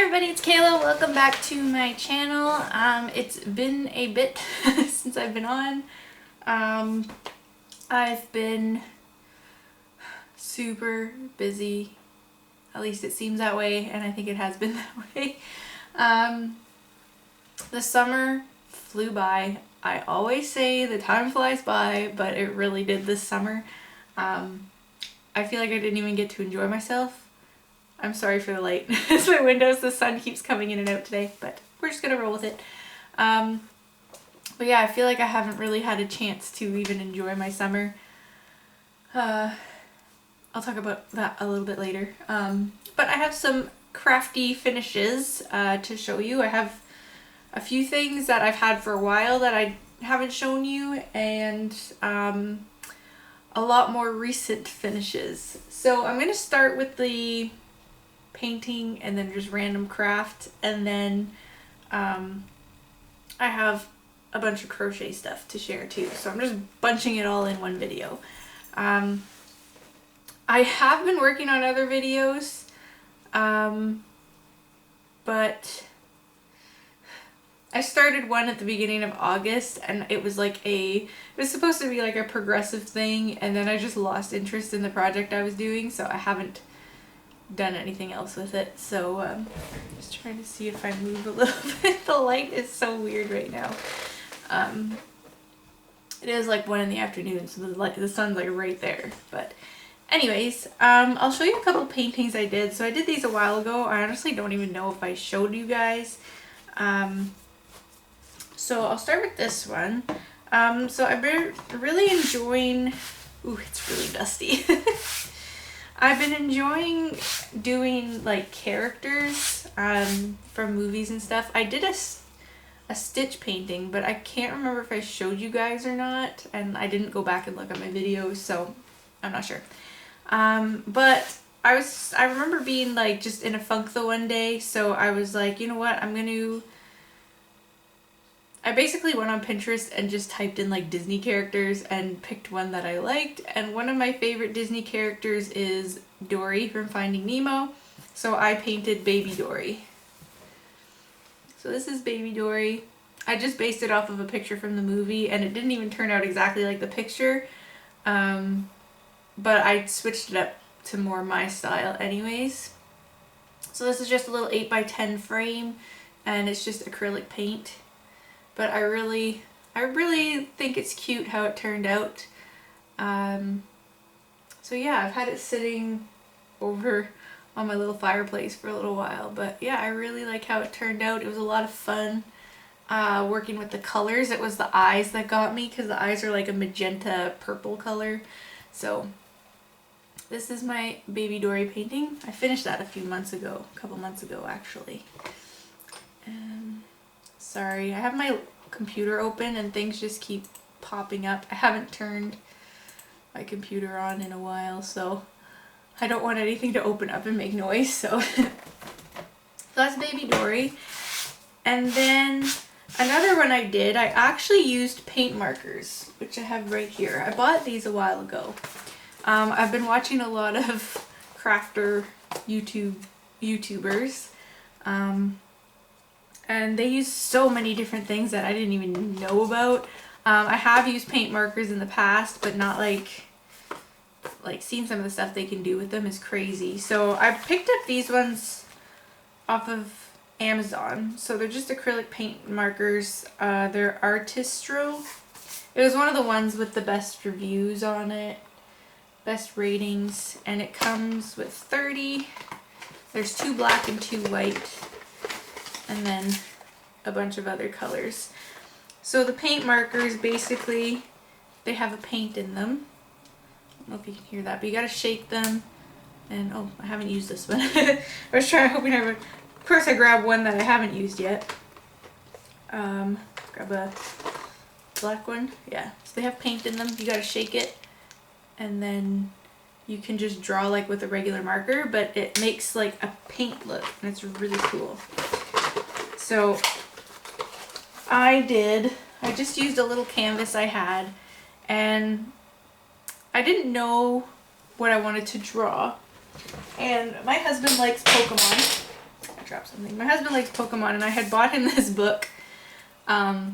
everybody, it's Kayla. Welcome back to my channel. It's been a bit since I've been on. I've been super busy. At least it seems that way, and I think it has been that way. The summer flew by. I always say the time flies by, but it really did this summer. I feel like I didn't even get to enjoy myself. I'm sorry for the light. It's my windows. The sun keeps coming in and out today, but we're just gonna roll with it. But yeah, I feel like I haven't really had a chance to even enjoy my summer. I'll talk about that a little bit later. But I have some crafty finishes to show you. I have a few things that I've had for a while that I haven't shown you, and a lot more recent finishes. So I'm gonna start with the painting and then just random craft, and then I have a bunch of crochet stuff to share too, so I'm just bunching it all in one video. I have been working on other videos, but I started one at the beginning of August, and it was like it was supposed to be like a progressive thing, and then I just lost interest in the project I was doing, so I haven't done anything else with it. So just trying to see if I move a little bit. The light is so weird right now. It is like 1 in the afternoon, so the sun's like right there. But anyways, I'll show you a couple paintings I did. So I did these a while ago. I honestly don't even know if I showed you guys. So I'll start with this one. So I've been really enjoying, ooh, it's really dusty. I've been enjoying doing like characters from movies and stuff. I did a Stitch painting, but I can't remember if I showed you guys or not, and I didn't go back and look at my videos, so I'm not sure. But I remember being like just in a funk the one day, so I was like, you know what, I basically went on Pinterest and just typed in like Disney characters and picked one that I liked, and one of my favorite Disney characters is Dory from Finding Nemo, so I painted Baby Dory. So this is Baby Dory. I just based it off of a picture from the movie, and it didn't even turn out exactly like the picture, but I switched it up to more my style anyways. So this is just a little 8x10 frame, and it's just acrylic paint. But I really think it's cute how it turned out. So yeah, I've had it sitting over on my little fireplace for a little while. But yeah, I really like how it turned out. It was a lot of fun working with the colors. It was the eyes that got me, because the eyes are like a magenta purple color. So this is my Baby Dory painting. I finished that a couple months ago actually. Sorry, I have my computer open and things just keep popping up. I haven't turned my computer on in a while, so I don't want anything to open up and make noise, so that's Baby Dory. And then another one I did, I actually used paint markers, which I have right here. I bought these a while ago. I've been watching a lot of crafter YouTubers. And they use so many different things that I didn't even know about. I have used paint markers in the past, but not like seeing some of the stuff they can do with them is crazy. So I picked up these ones off of Amazon. So they're just acrylic paint markers. They're Artistro. It was one of the ones with the best reviews on it, best ratings, and it comes with 30. There's 2 black and 2 white. And then a bunch of other colors. So the paint markers, basically, they have a paint in them. I don't know if you can hear that, but you gotta shake them. And oh, I haven't used this one. I was hoping I would. Of course, I grabbed one that I haven't used yet. Grab a black one. Yeah, so they have paint in them. You gotta shake it, and then you can just draw like with a regular marker, but it makes like a paint look, and it's really cool. So I just used a little canvas I had, and I didn't know what I wanted to draw. And my husband likes Pokemon. drop something. My husband likes Pokemon, and I had bought him this book a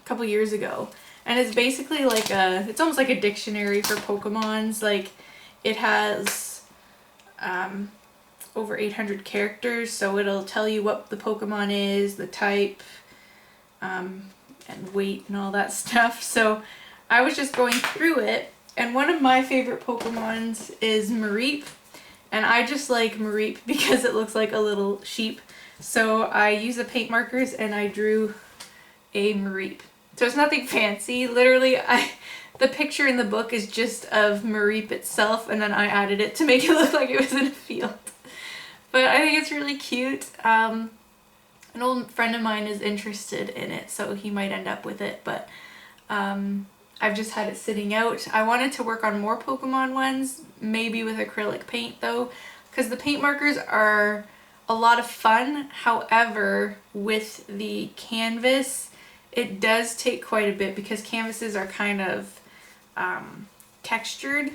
couple years ago. And it's basically like it's almost like a dictionary for Pokemons. Like, it has over 800 characters, so it'll tell you what the Pokemon is, the type, and weight and all that stuff. So I was just going through it, and one of my favorite Pokemons is Mareep, and I just like Mareep because it looks like a little sheep. So I used the paint markers and I drew a Mareep. So it's nothing fancy. Literally, the picture in the book is just of Mareep itself, and then I added it to make it look like it was in a field. But I think it's really cute. An old friend of mine is interested in it, so he might end up with it, but I've just had it sitting out. I wanted to work on more Pokemon ones, maybe with acrylic paint though, because the paint markers are a lot of fun. However, with the canvas, it does take quite a bit because canvases are kind of textured,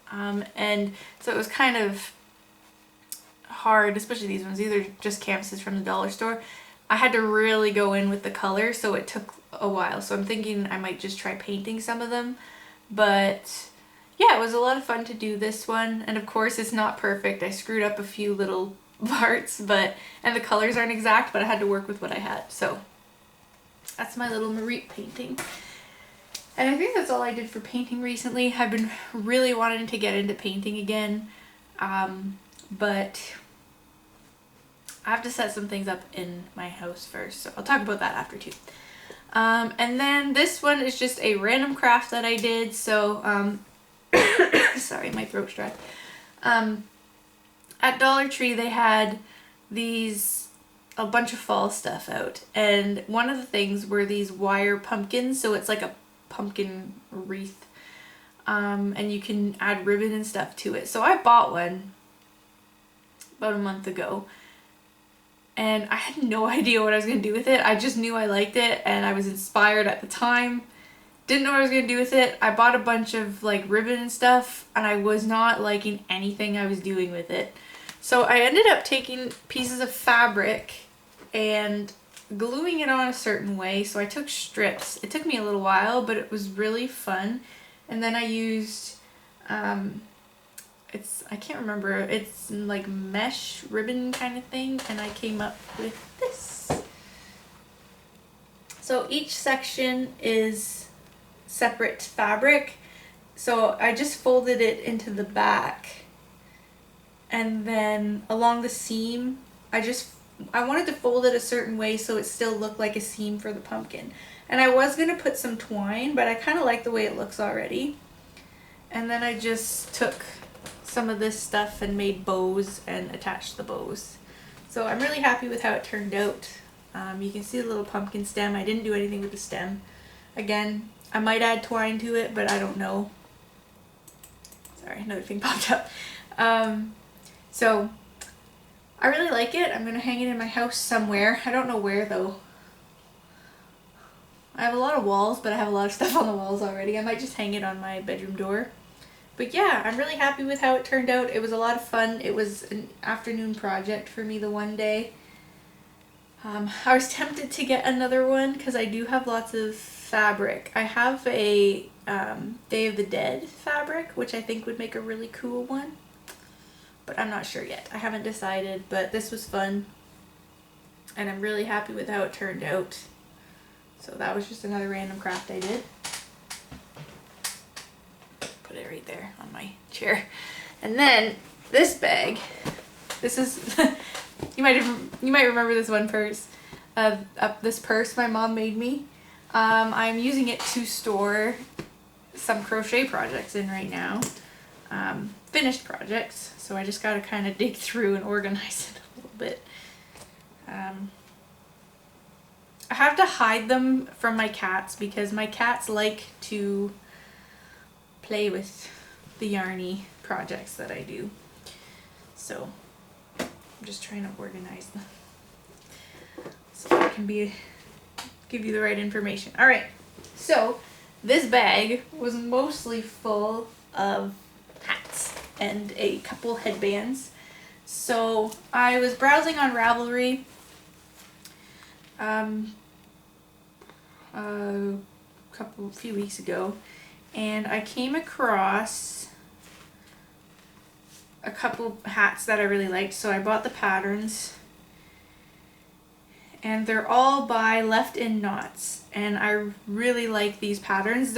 and so it was kind of hard, especially these ones. These are just canvases from the dollar store. I had to really go in with the color, so it took a while. So I'm thinking I might just try painting some of them. But yeah, it was a lot of fun to do this one. And of course it's not perfect. I screwed up a few little parts, and the colors aren't exact, but I had to work with what I had. So that's my little Mareep painting. And I think that's all I did for painting recently. I've been really wanting to get into painting again, but I have to set some things up in my house first, so I'll talk about that after too. And then this one is just a random craft that I did. So, sorry, my throat's dry. At Dollar Tree they had a bunch of fall stuff out, and one of the things were these wire pumpkins, so it's like a pumpkin wreath, and you can add ribbon and stuff to it. So I bought one about a month ago, and I had no idea what I was going to do with it. I just knew I liked it, and I was inspired at the time. Didn't know what I was going to do with it. I bought a bunch of like ribbon and stuff, and I was not liking anything I was doing with it. So I ended up taking pieces of fabric and gluing it on a certain way. So I took strips. It took me a little while, but it was really fun. And then I used, I can't remember, it's like mesh ribbon kind of thing, and I came up with this. So each section is separate fabric. So I just folded it into the back, and then along the seam, I wanted to fold it a certain way so it still looked like a seam for the pumpkin. And I was going to put some twine, but I kind of like the way it looks already. And then I just took some of this stuff and made bows and attached the bows. So I'm really happy with how it turned out. You can see the little pumpkin stem. I didn't do anything with the stem. Again, I might add twine to it, but I don't know. Sorry, another thing popped up. So I really like it. I'm going to hang it in my house somewhere. I don't know where though. I have a lot of walls, but I have a lot of stuff on the walls already. I might just hang it on my bedroom door. But yeah, I'm really happy with how it turned out. It was a lot of fun. It was an afternoon project for me the one day. I was tempted to get another one because I do have lots of fabric. I have a Day of the Dead fabric, which I think would make a really cool one. But I'm not sure yet. I haven't decided, but this was fun. And I'm really happy with how it turned out. So that was just another random craft I did. Put it right there on my chair. And then this bag, this is, you might remember this one purse, this purse my mom made me. I'm using it to store some crochet projects in right now. Finished projects, so I just gotta kind of dig through and organize it a little bit. I have to hide them from my cats because my cats like to play with the yarny projects that I do. So I'm just trying to organize them so I can give you the right information. Alright, so this bag was mostly full of hats and a couple headbands. So I was browsing on Ravelry a few weeks ago, and I came across a couple hats that I really liked, so I bought the patterns, and they're all by Left in Knots, and I really like these patterns.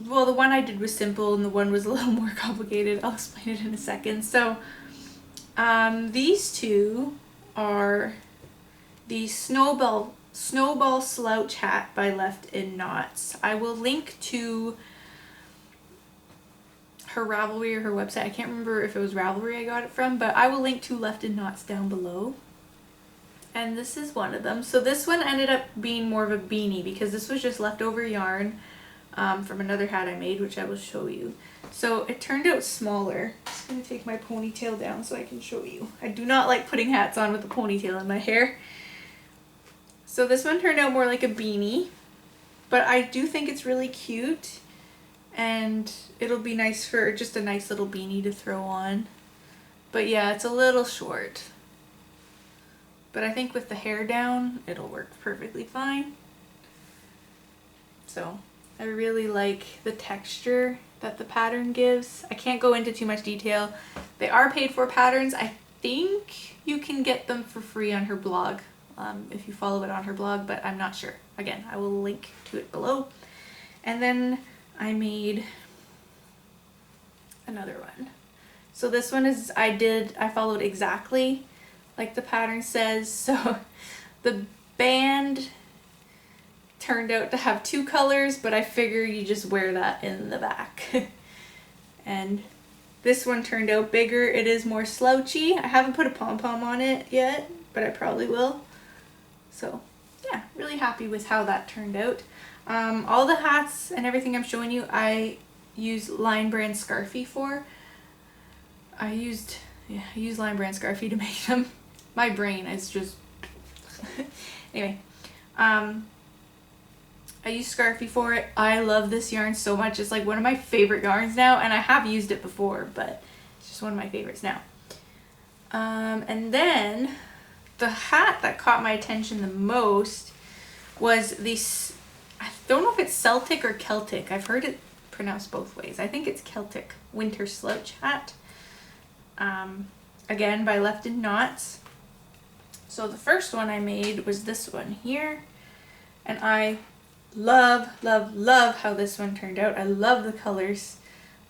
Well, the one I did was simple and the one was a little more complicated. I'll explain it in a second. So these two are the Snowball Slouch hat by Left in Knots. I will link to her Ravelry or her website. I can't remember if it was Ravelry I got it from, but I will link to Left in Knots down below. And this is one of them. So this one ended up being more of a beanie because this was just leftover yarn from another hat I made, which I will show you. So it turned out smaller. I'm just going to take my ponytail down so I can show you. I do not like putting hats on with a ponytail in my hair. So this one turned out more like a beanie, but I do think it's really cute, and it'll be nice for just a nice little beanie to throw on. But yeah, it's a little short. But I think with the hair down, it'll work perfectly fine. So I really like the texture that the pattern gives. I can't go into too much detail. They are paid for patterns. I think you can get them for free on her blog if you follow it on her blog, but I'm not sure. Again, I will link to it below. And then I made another one. So this one is, I followed exactly like the pattern says. So the band turned out to have two colors, but I figure you just wear that in the back. And this one turned out bigger. It is more slouchy. I haven't put a pom-pom on it yet, but I probably will. So yeah, really happy with how that turned out. All the hats and everything I'm showing you, I use Line Brand Scarfy for. I use Line Brand Scarfy to make them. My brain is just anyway. I use Scarfy for it. I love this yarn so much. It's like one of my favorite yarns now, and I have used it before, but it's just one of my favorites now. And then the hat that caught my attention the most was this, I don't know if it's Celtic or Celtic. I've heard it pronounced both ways. I think it's Celtic winter slouch hat. Again, by Left in Knots. So the first one I made was this one here, and I love how this one turned out. I love the colors,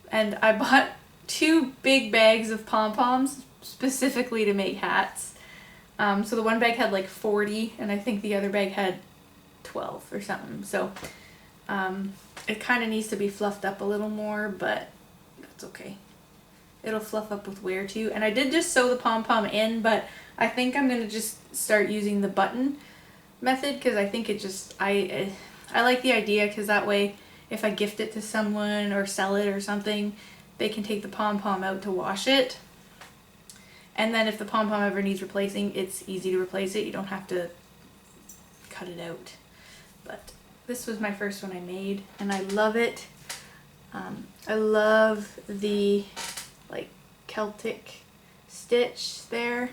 and I bought 2 big bags of pom-poms specifically to make hats. So the one bag had like 40, and I think the other bag had 12 or something. So it kind of needs to be fluffed up a little more, but that's okay. It'll fluff up with wear too. And I did just sew the pom-pom in, but I think I'm going to just start using the button method, because I think it just, I like the idea, because that way if I gift it to someone or sell it or something, they can take the pom-pom out to wash it. And then if the pom-pom ever needs replacing, it's easy to replace it. You don't have to cut it out. But this was my first one I made, and I love it. I love the like Celtic stitch there.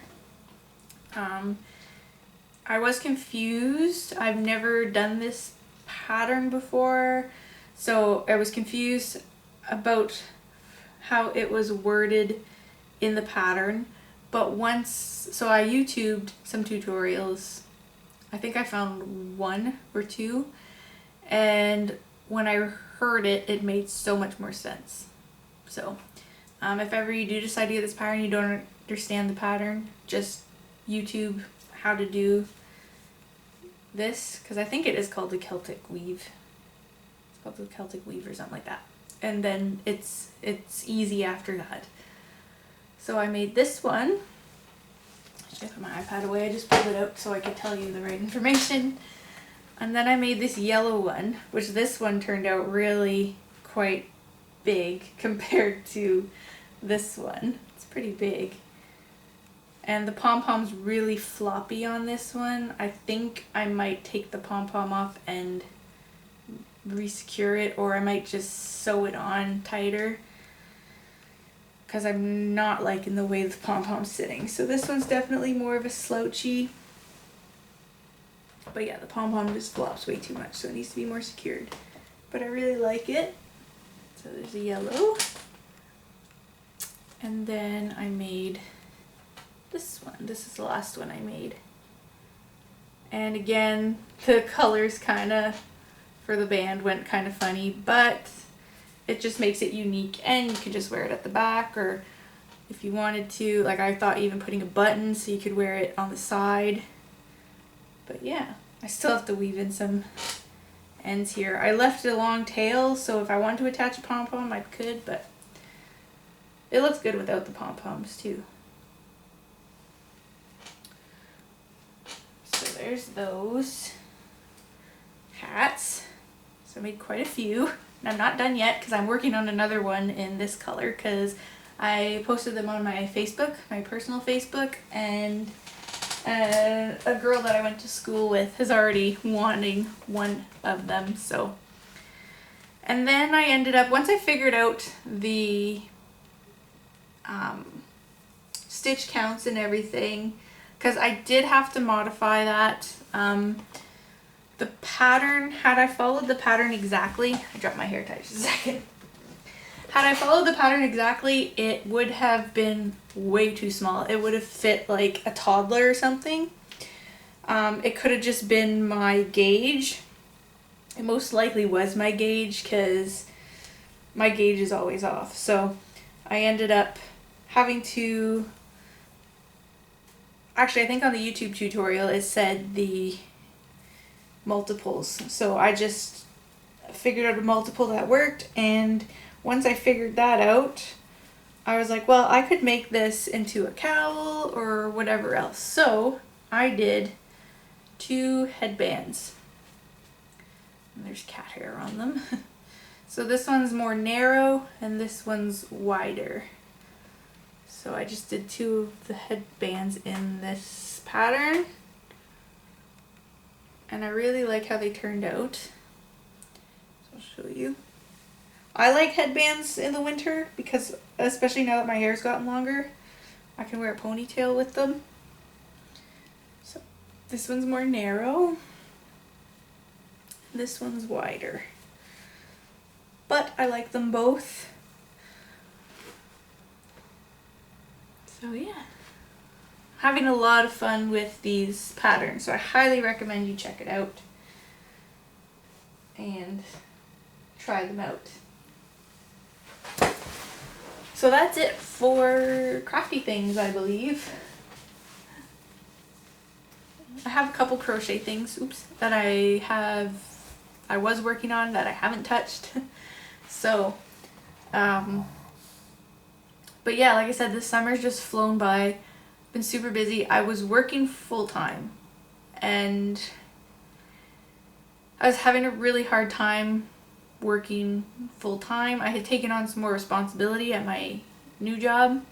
I was confused. I've never done this pattern before, so I was confused about how it was worded in the pattern. But so I YouTubed some tutorials. I think I found 1 or 2, and when I heard it, it made so much more sense. So if ever you do decide to get this pattern, you don't understand the pattern, just YouTube how to do this, because I think it is called the Celtic Weave. It's called the Celtic Weave or something like that. And then it's easy after that. So I made this one. I should put my iPad away. I just pulled it out so I could tell you the right information. And then I made this yellow one, which this one turned out really quite big compared to this one. It's pretty big. And the pom-pom's really floppy on this one. I think I might take the pom-pom off and re-secure it, or I might just sew it on tighter. because I'm not liking the way the pom-pom's sitting. So this one's definitely more of a slouchy. But yeah, the pom-pom just flops way too much, so it needs to be more secured. But I really like it. So there's a yellow. And then I made this one. This is the last one I made. And again, the colors kind of, for the band, went kind of funny, but it just makes it unique, and you can just wear it at the back, or if you wanted to, like I thought even putting a button so you could wear it on the side. But yeah, I still have to weave in some ends here. I left a long tail, so if I wanted to attach a pom-pom I could, but it looks good without the pom-poms too. So there's those hats. So I made quite a few. And I'm not done yet because I'm working on another one in this color because I posted them on my Facebook, my personal Facebook, and a girl that I went to school with is already wanting one of them. So, and then I ended up, once I figured out the stitch counts and everything, because I did have to modify that. The pattern, had I followed the pattern exactly, I dropped my hair tie just a second. Had I followed the pattern exactly, it would have been way too small. It would have fit like a toddler or something. It could have just been my gauge. It most likely was my gauge because my gauge is always off. So I ended up having to, actually I think on the YouTube tutorial it said the multiples, so I just figured out a multiple that worked, and once I figured that out I was like, well, I could make this into a cowl or whatever else. So I did 2 headbands, and there's cat hair on them. So this one's more narrow and this one's wider, so I just did 2 of the headbands in this pattern. And I really like how they turned out. So I'll show you. I like headbands in the winter because, especially now that my hair's gotten longer, I can wear a ponytail with them. So this one's more narrow. This one's wider. But I like them both. So yeah. Having a lot of fun with these patterns, so I highly recommend you check it out and try them out. So that's it for crafty things, I believe. I have a couple crochet things, that I was working on that I haven't touched. So, but yeah, like I said, this summer's just flown by. Been super busy. I was working full-time and I was having a really hard time working full-time. I had taken on some more responsibility at my new job,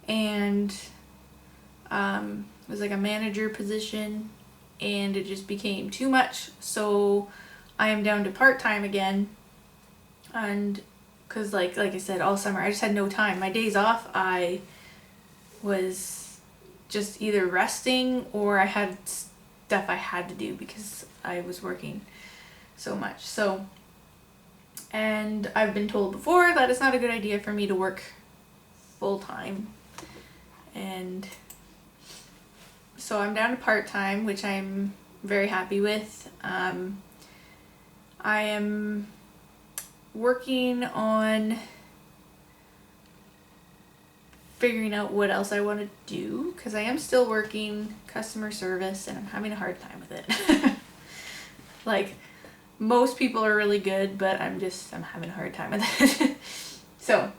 and it was like a manager position, and it just became too much. So I am down to part-time again, and because like I said, all summer I just had no time. My days off I was just either resting or I had stuff I had to do because I was working so much. So, and I've been told before that it's not a good idea for me to work full-time, and so I'm down to part-time, which I'm very happy with. I am working on figuring out what else I want to do, because I am still working customer service and I'm having a hard time with it. Like, most people are really good, but I'm having a hard time with it. So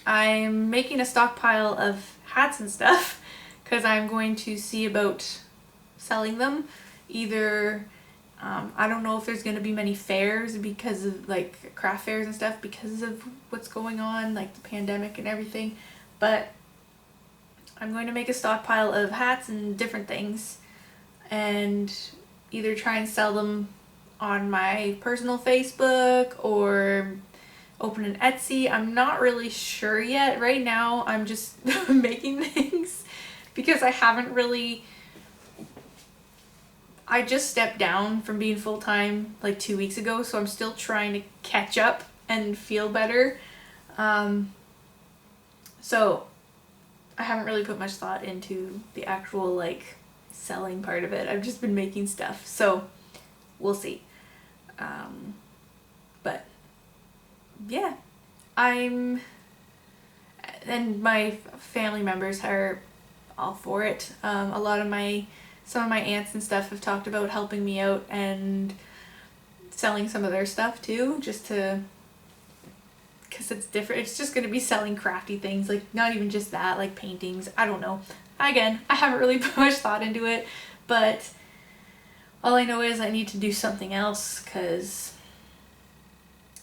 I'm making a stockpile of hats and stuff because I'm going to see about selling them. Either I don't know if there's going to be many fairs because of like craft fairs and stuff because of what's going on, like the pandemic and everything. But I'm going to make a stockpile of hats and different things and either try and sell them on my personal Facebook or open an Etsy. I'm not really sure yet. Right now I'm just making things because I haven't really, I just stepped down from being full-time like 2 weeks ago, so I'm still trying to catch up and feel better. So I haven't really put much thought into the actual like selling part of it. I've just been making stuff, so we'll see. But yeah, and my family members are all for it. Some of my aunts and stuff have talked about helping me out and selling some of their stuff too, just to, because it's different. It's just going to be selling crafty things, like not even just that, like paintings. I don't know. Again, I haven't really put much thought into it, but all I know is I need to do something else because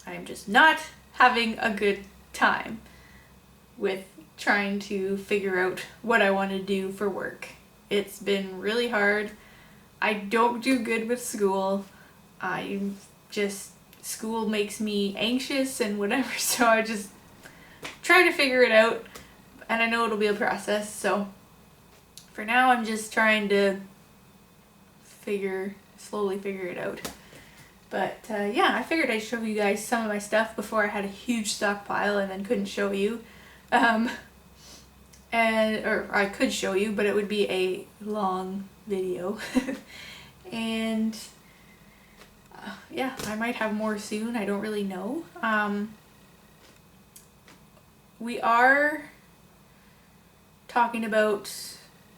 I'm just not having a good time with trying to figure out what I want to do for work. It's been really hard. I don't do good with school. School makes me anxious and whatever, so I just try to figure it out, and I know it'll be a process, so for now I'm just trying to slowly figure it out. But yeah, I figured I'd show you guys some of my stuff before I had a huge stockpile and then couldn't show you. Or I could show you, but it would be a long video. And yeah, I might have more soon. I don't really know. We are talking about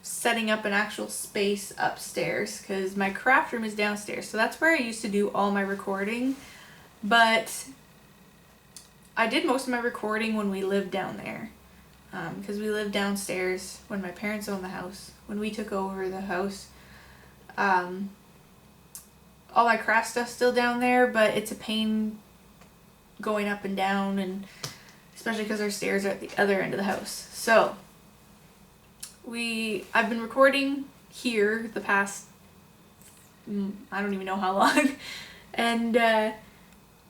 setting up an actual space upstairs because my craft room is downstairs. So that's where I used to do all my recording. But I did most of my recording when we lived down there. Because we lived downstairs when my parents owned the house. When we took over the house, all my craft stuff's still down there, but it's a pain going up and down, and especially because our stairs are at the other end of the house. So I've been recording here the past, I don't even know how long, and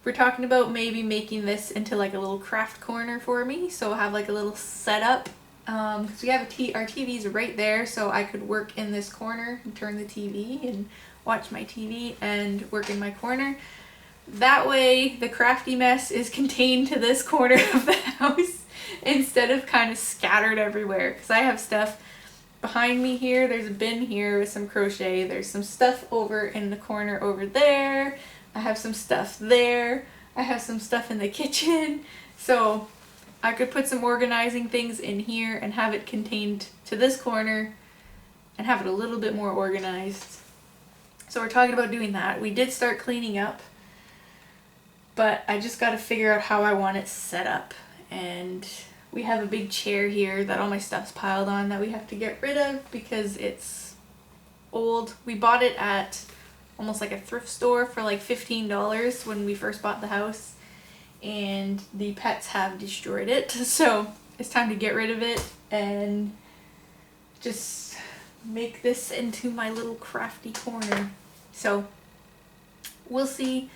we're talking about maybe making this into like a little craft corner for me, so I'll have like a little setup, because we have our TV's right there, so I could work in this corner and turn the TV and watch my TV and work in my corner. That way the crafty mess is contained to this corner of the house instead of kind of scattered everywhere, because I have stuff behind me here. There's a bin here with some crochet. There's some stuff over in the corner over there. I have some stuff there. I have some stuff in the kitchen. So I could put some organizing things in here and have it contained to this corner and have it a little bit more organized. So we're talking about doing that. We did start cleaning up, but I just got to figure out how I want it set up. And we have a big chair here that all my stuff's piled on that we have to get rid of because it's old. We bought it at almost like a thrift store for like $15 when we first bought the house, and the pets have destroyed it. So it's time to get rid of it and just make this into my little crafty corner. So we'll see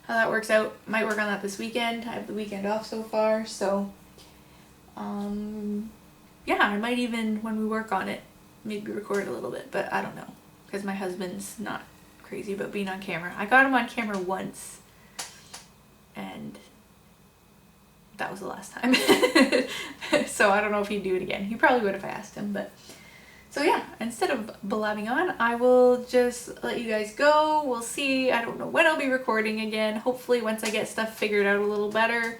how that works out. Might work on that this weekend. I have the weekend off so far, so yeah, I might even, when we work on it, maybe record a little bit, but I don't know, because my husband's not crazy about being on camera. I got him on camera once, and that was the last time. So I don't know if he'd do it again. He probably would if I asked him, but so yeah, instead of blabbing on, I will just let you guys go. We'll see. I don't know when I'll be recording again. Hopefully once I get stuff figured out a little better,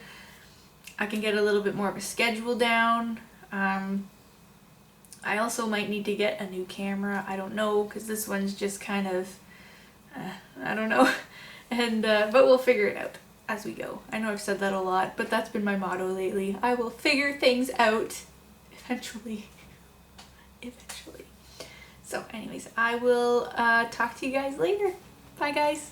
I can get a little bit more of a schedule down. I also might need to get a new camera. I don't know, because this one's just kind of, I don't know. And but we'll figure it out as we go. I know I've said that a lot, but that's been my motto lately. I will figure things out eventually. Eventually. So anyways, I will talk to you guys later. Bye guys.